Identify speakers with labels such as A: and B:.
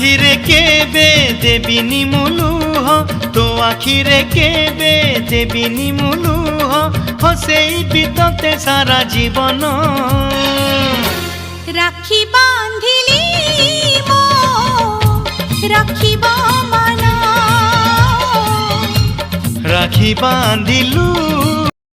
A: ଆଖିରେ କେବେ ଦେବିନି ମୁଁ ଲୁହ, ତୋ ଆଖିରେ କେବେ ଦେବିନି ମୁଁ ଲୁହ, ହସେଇବି ତତେ ସାରା ଜୀବନ।
B: রাখি বাঁধিলি মো রাখিব মন,
A: রাখি বাঁধিলু